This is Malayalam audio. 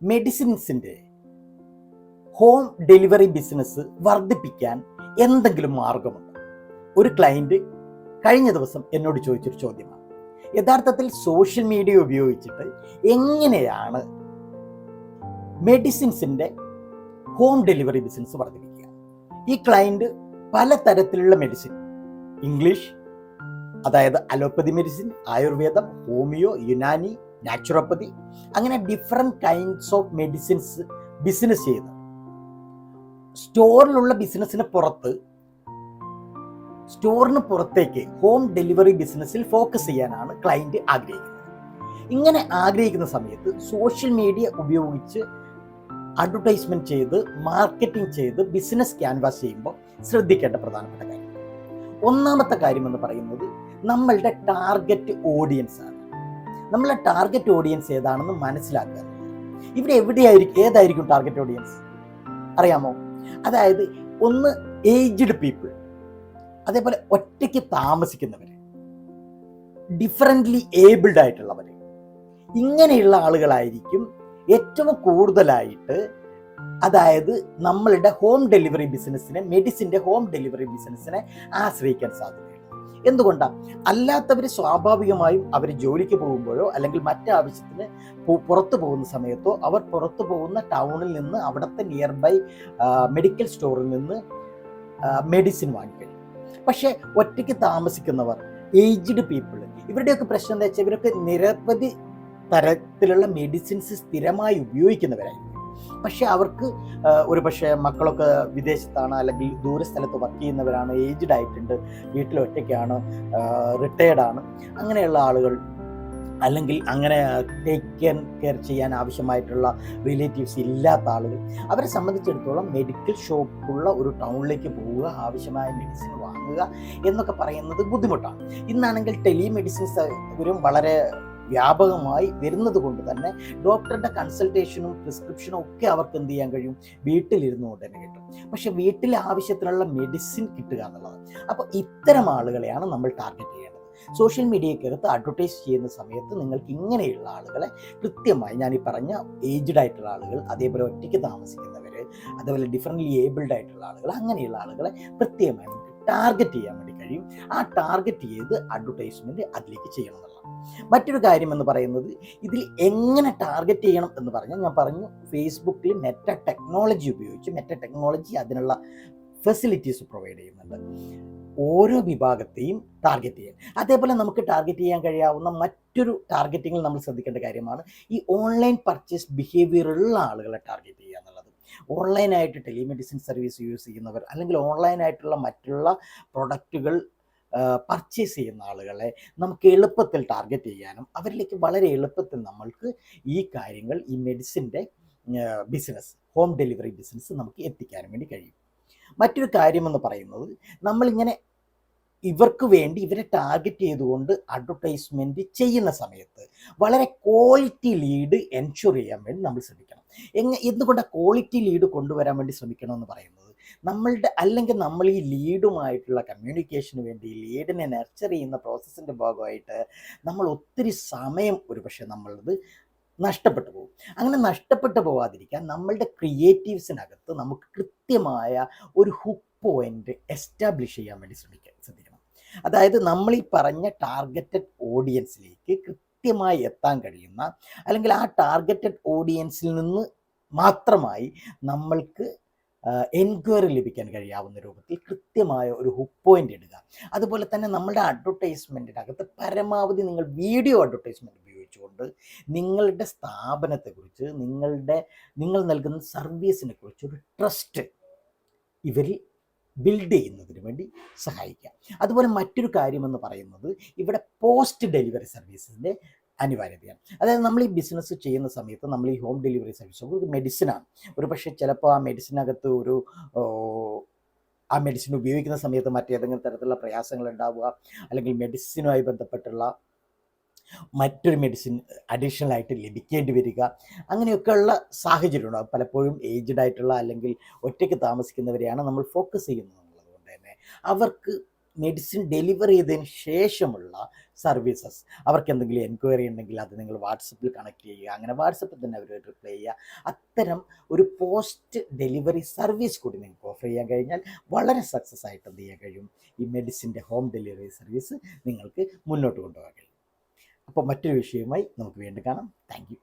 മെഡിസിൻസിൻ്റെ ഹോം ഡെലിവറി ബിസിനസ് വർദ്ധിപ്പിക്കാൻ എന്തെങ്കിലും മാർഗമുണ്ടോ? ഒരു ക്ലയൻറ്റ് കഴിഞ്ഞ ദിവസം എന്നോട് ചോദിച്ചൊരു ചോദ്യമാണ്. യഥാർത്ഥത്തിൽ സോഷ്യൽ മീഡിയ ഉപയോഗിച്ചിട്ട് എങ്ങനെയാണ് മെഡിസിൻസിൻ്റെ ഹോം ഡെലിവറി ബിസിനസ് വർദ്ധിപ്പിക്കുക? ഈ ക്ലയൻറ്റ് പലതരത്തിലുള്ള മെഡിസിൻ, ഇംഗ്ലീഷ്, അതായത് അലോപ്പതി മെഡിസിൻ, ആയുർവേദം, ഹോമിയോ, യുനാനി, നാച്ചുറോപ്പതി, അങ്ങനെ different kinds of medicines business ചെയ്യുന്നു. സ്റ്റോറിലുള്ള ബിസിനസ്സിന് പുറത്തേക്ക് ഹോം ഡെലിവറി ബിസിനസ്സിൽ ഫോക്കസ് ചെയ്യാനാണ് ക്ലയൻറ്റ് ആഗ്രഹിക്കുന്നത്. ഇങ്ങനെ ആഗ്രഹിക്കുന്ന സമയത്ത് സോഷ്യൽ മീഡിയ ഉപയോഗിച്ച് അഡ്വർടൈസ്മെന്റ് ചെയ്ത് മാർക്കറ്റിംഗ് ചെയ്ത് ബിസിനസ് ക്യാൻവാസ് ചെയ്യുമ്പോൾ ശ്രദ്ധിക്കേണ്ട പ്രധാനപ്പെട്ട കാര്യം, ഒന്നാമത്തെ കാര്യം എന്ന് പറയുന്നത് നമ്മളുടെ ടാർഗറ്റ് ഓഡിയൻസ് ആണ്. നമ്മളുടെ ടാർഗറ്റ് ഓഡിയൻസ് ഏതാണെന്ന് മനസ്സിലാക്കുക. ഇവിടെ ഏതായിരിക്കും ടാർഗറ്റ് ഓഡിയൻസ് അറിയാമോ? അതായത് ഒന്ന് ഏജ്ഡ് പീപ്പിൾ, അതേപോലെ ഒറ്റയ്ക്ക് താമസിക്കുന്നവർ, ഡിഫറൻ്റ്ലി ഏബിൾഡ് ആയിട്ടുള്ളവർ, ഇങ്ങനെയുള്ള ആളുകളായിരിക്കും ഏറ്റവും കൂടുതലായിട്ട്, അതായത് നമ്മളുടെ ഹോം ഡെലിവറി ബിസിനസ്സിനെ, മെഡിസിൻ്റെ ഹോം ഡെലിവറി ബിസിനസ്സിനെ ആശ്രയിക്കാൻ സാധ്യതയുണ്ട്. എന്തുകൊണ്ടാണ്? അല്ലാത്തവർ സ്വാഭാവികമായും അവർ ജോലിക്ക് പോകുമ്പോഴോ അല്ലെങ്കിൽ മറ്റാവശ്യത്തിന് പുറത്തു പോകുന്ന സമയത്തോ അവർ പുറത്തു പോകുന്ന ടൗണിൽ നിന്ന് അവിടുത്തെ നിയർ ബൈ മെഡിക്കൽ സ്റ്റോറിൽ നിന്ന് മെഡിസിൻ വാങ്ങിക്കഴിയും. പക്ഷേ ഒറ്റയ്ക്ക് താമസിക്കുന്നവർ, ഏജ്ഡ് പീപ്പിൾ, ഇവരുടെയൊക്കെ പ്രശ്നം എന്താ വെച്ചാൽ ഇവരൊക്കെ നിരവധി തരത്തിലുള്ള മെഡിസിൻസ് സ്ഥിരമായി ഉപയോഗിക്കുന്നവരായിരിക്കും. പക്ഷെ അവർക്ക് ഒരു പക്ഷേ മക്കളൊക്കെ വിദേശത്താണ്, അല്ലെങ്കിൽ ദൂരസ്ഥലത്ത് വർക്ക് ചെയ്യുന്നവരാണ്, ഏജ്ഡ് ആയിട്ടുണ്ട്, വീട്ടിൽ ഒറ്റയ്ക്കാണ്, റിട്ടയർഡാണ്, അങ്ങനെയുള്ള ആളുകൾ, അല്ലെങ്കിൽ അങ്ങനെ ടേക്ക് കെയർ ചെയ്യാൻ ആവശ്യമായിട്ടുള്ള റിലേറ്റീവ്സ് ഇല്ലാത്ത ആളുകൾ, അവരെ സംബന്ധിച്ചിടത്തോളം മെഡിക്കൽ ഷോപ്പുള്ള ഒരു ടൗണിലേക്ക് പോവുക, ആവശ്യമായ മെഡിസിൻ വാങ്ങുക എന്നൊക്കെ പറയുന്നത് ബുദ്ധിമുട്ടാണ്. ഇന്നാണെങ്കിൽ ടെലിമെഡിസിൻ സൗകര്യം വളരെ വ്യാപകമായി വരുന്നത് കൊണ്ട് തന്നെ ഡോക്ടറുടെ കൺസൾട്ടേഷനും പ്രിസ്ക്രിപ്ഷനും ഒക്കെ അവർക്ക് എന്ത് ചെയ്യാൻ കഴിയും? വീട്ടിലിരുന്നു കൊണ്ട് തന്നെ കിട്ടും. പക്ഷെ വീട്ടിൽ ആവശ്യത്തിനുള്ള മെഡിസിൻ കിട്ടുക എന്നുള്ളത്, അപ്പോൾ ഇത്തരം ആളുകളെയാണ് നമ്മൾ ടാർഗറ്റ് ചെയ്യേണ്ടത്. സോഷ്യൽ മീഡിയക്കകത്ത് അഡ്വർടൈസ് ചെയ്യുന്ന സമയത്ത് നിങ്ങൾക്ക് ഇങ്ങനെയുള്ള ആളുകളെ കൃത്യമായി, ഞാൻ ഈ പറഞ്ഞ ഏജ്ഡ് ആയിട്ടുള്ള ആളുകൾ, അതേപോലെ ഒറ്റയ്ക്ക് താമസിക്കുന്നവർ, അതേപോലെ ഡിഫറൻ്റ്ലി ഏബിൾഡ് ആയിട്ടുള്ള ആളുകൾ, അങ്ങനെയുള്ള ആളുകളെ പ്രത്യേകമായി നമുക്ക് ടാർഗറ്റ് ചെയ്യാൻ വേണ്ടി കഴിയും. ആ ടാർഗറ്റ് ചെയ്ത് അഡ്വർടൈസ്മെന്റ് അതിലേക്ക് ചെയ്യണം എന്നുള്ളതാണ്. മറ്റൊരു കാര്യം എന്ന് പറയുന്നത്, ഇതിൽ എങ്ങനെ ടാർഗറ്റ് ചെയ്യണം എന്ന് പറഞ്ഞാൽ, ഞാൻ പറഞ്ഞു ഫേസ്ബുക്കിൽ മെറ്റ ടെക്നോളജി ഉപയോഗിച്ച്, മെറ്റ ടെക്നോളജി അതിനുള്ള ഫെസിലിറ്റീസ് പ്രൊവൈഡ് ചെയ്യുന്നുണ്ട്. ഓരോ വിഭാഗത്തെയും ടാർഗറ്റ് ചെയ്യാൻ. അതേപോലെ നമുക്ക് ടാർഗറ്റ് ചെയ്യാൻ കഴിയാവുന്ന മറ്റൊരു ടാർഗറ്റിങ്ങിൽ നമ്മൾ ശ്രദ്ധിക്കേണ്ട കാര്യമാണ് ഈ ഓൺലൈൻ പർച്ചേസ് ബിഹേവിയർ ഉള്ള ആളുകളെ ടാർഗറ്റ് ചെയ്യുക എന്നുള്ളത്. ഓൺലൈനായിട്ട് ടെലിമെഡിസിൻ സർവീസ് യൂസ് ചെയ്യുന്നവർ, അല്ലെങ്കിൽ ഓൺലൈനായിട്ടുള്ള മറ്റുള്ള പ്രൊഡക്റ്റുകൾ പർച്ചേസ് ചെയ്യുന്ന ആളുകളെ നമുക്ക് എളുപ്പത്തിൽ ടാർഗറ്റ് ചെയ്യാനും അവരിലേക്ക് വളരെ എളുപ്പത്തിൽ നമ്മൾക്ക് ഈ കാര്യങ്ങൾ, ഈ മെഡിസിൻ്റെ ബിസിനസ്, ഹോം ഡെലിവറി ബിസിനസ് നമുക്ക് എത്തിക്കാനും വേണ്ടി കഴിയും. മറ്റൊരു കാര്യമെന്ന് പറയുന്നത്, നമ്മളിങ്ങനെ ഇവർക്ക് വേണ്ടി ഇവരെ ടാർഗറ്റ് ചെയ്തുകൊണ്ട് അഡ്വർടൈസ്മെൻറ്റ് ചെയ്യുന്ന സമയത്ത് വളരെ ക്വാളിറ്റി ലീഡ് എൻഷുർ ചെയ്യാൻ വേണ്ടി നമ്മൾ ശ്രമിക്കണം. എന്തുകൊണ്ടാണ് ക്വാളിറ്റി ലീഡ് കൊണ്ടുവരാൻ വേണ്ടി ശ്രമിക്കണമെന്ന് പറയുന്നത്? അല്ലെങ്കിൽ നമ്മൾ ഈ ലീഡുമായിട്ടുള്ള കമ്മ്യൂണിക്കേഷന് വേണ്ടി, ലീഡിനെ നർച്ചർ ചെയ്യുന്ന പ്രോസസ്സിൻ്റെ ഭാഗമായിട്ട് നമ്മൾ ഒത്തിരി സമയം ഒരുപക്ഷെ നമ്മളത് നഷ്ടപ്പെട്ടു പോകും. അങ്ങനെ നഷ്ടപ്പെട്ടു പോകാതിരിക്കാൻ നമ്മളുടെ ക്രിയേറ്റീവ്സിനകത്ത് നമുക്ക് കൃത്യമായ ഒരു ഹുക്ക് പോയിന്റ് എസ്റ്റാബ്ലിഷ് ചെയ്യാൻ വേണ്ടി ശ്രദ്ധിക്കണം. അതായത് നമ്മൾ ഈ പറഞ്ഞ ടാർഗറ്റഡ് ഓഡിയൻസിലേക്ക് കൃത്യമായി എത്താൻ കഴിയുന്ന, അല്ലെങ്കിൽ ആ ടാർഗറ്റഡ് ഓഡിയൻസിൽ നിന്ന് മാത്രമായി നമ്മൾക്ക് എൻക്വയറി ലഭിക്കാൻ കഴിയാവുന്ന രൂപത്തിൽ കൃത്യമായ ഒരു ഹുക്ക് പോയിന്റ് ഇടുക. അതുപോലെ തന്നെ നമ്മളുടെ അഡ്വർടൈസ്മെൻറ്റിനകത്ത് പരമാവധി നിങ്ങൾ വീഡിയോ അഡ്വർടൈസ്മെൻറ്റ് ഉപയോഗിച്ചുകൊണ്ട് നിങ്ങളുടെ സ്ഥാപനത്തെക്കുറിച്ച്, നിങ്ങൾ നൽകുന്ന സർവീസിനെ കുറിച്ച് ഒരു ട്രസ്റ്റ് ഇവരിൽ ബിൽഡ് ചെയ്യുന്നതിന് വേണ്ടി സഹായിക്കാം. അതുപോലെ മറ്റൊരു കാര്യമെന്ന് പറയുന്നത്, ഇവിടെ പോസ്റ്റ് ഡെലിവറി സർവീസിൻ്റെ അനിവാര്യതയാണ്. അതായത് നമ്മൾ ഈ ബിസിനസ് ചെയ്യുന്ന സമയത്ത് നമ്മൾ ഈ ഹോം ഡെലിവറി സർവീസ് ഒരു മെഡിസിനാണ്. ഒരു പക്ഷേ ചിലപ്പോൾ ആ മെഡിസിനകത്ത് ആ മെഡിസിൻ ഉപയോഗിക്കുന്ന സമയത്ത് മറ്റേതെങ്കിലും തരത്തിലുള്ള പ്രയാസങ്ങൾ ഉണ്ടാവുക, അല്ലെങ്കിൽ മെഡിസിനുമായി ബന്ധപ്പെട്ടുള്ള മറ്റൊരു മെഡിസിൻ അഡീഷണൽ ആയിട്ട് ലഭിക്കേണ്ടി വരിക, അങ്ങനെയൊക്കെയുള്ള സാഹചര്യം ഉണ്ടാകും. പലപ്പോഴും ഏജ്ഡ് ആയിട്ടുള്ള അല്ലെങ്കിൽ ഒറ്റയ്ക്ക് താമസിക്കുന്നവരെയാണ് നമ്മൾ ഫോക്കസ് ചെയ്യുന്നത് എന്നുള്ളത് കൊണ്ട് തന്നെ അവർക്ക് മെഡിസിൻ ഡെലിവർ ചെയ്തതിന് ശേഷമുള്ള സർവീസസ്, അവർക്ക് എന്തെങ്കിലും എൻക്വയറി ഉണ്ടെങ്കിൽ അത് നിങ്ങൾ വാട്സപ്പിൽ കണക്ട് ചെയ്യുക, അങ്ങനെ വാട്സപ്പിൽ തന്നെ അവർ റിപ്ലൈ ചെയ്യുക. അത്തരം ഒരു പോസ്റ്റ് ഡെലിവറി സർവീസ് കൂടി നിങ്ങൾക്ക് ഓഫർ ചെയ്യാൻ കഴിഞ്ഞാൽ വളരെ സക്സസ് ആയിട്ട് എന്ത് ചെയ്യാൻ കഴിയും, ഈ മെഡിസിൻ്റെ ഹോം ഡെലിവറി സർവീസ് നിങ്ങൾക്ക് മുന്നോട്ട് കൊണ്ടുപോകാൻ കഴിയും. അപ്പോൾ മറ്റൊരു വിഷയവുമായി നമുക്ക് വീണ്ടും കാണാം. Thank you.